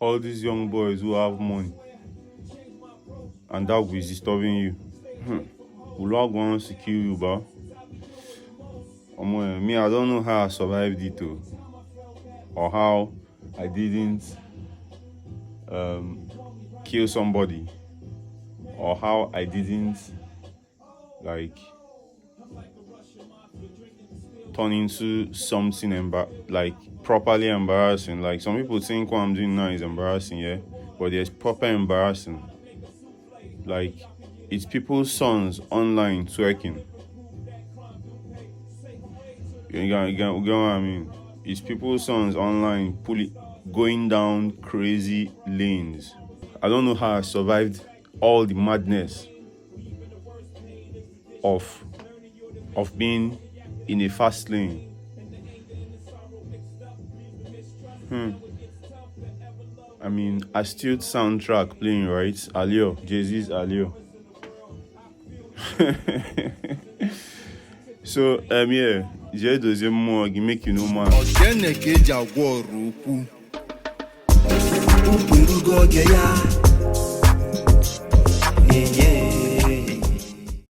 all these young boys who have money, and that is disturbing you. Ulu Agwu wants to kill you, bro. Me, I don't know how I survived it, or how I didn't kill somebody, or how I didn't like turn into something like properly embarrassing. Like some people think what I'm doing now is embarrassing, yeah, but there's proper embarrassing. Like it's people's sons online twerking. You get what I mean? It's people's sons online going down crazy lanes. I don't know how I survived all the madness of being in a fast lane. I mean, Astute soundtrack playing, right? Alio, Jay-Z's Alio. So, yeah, j'ai deuxième mot qui make you know man. Yeah.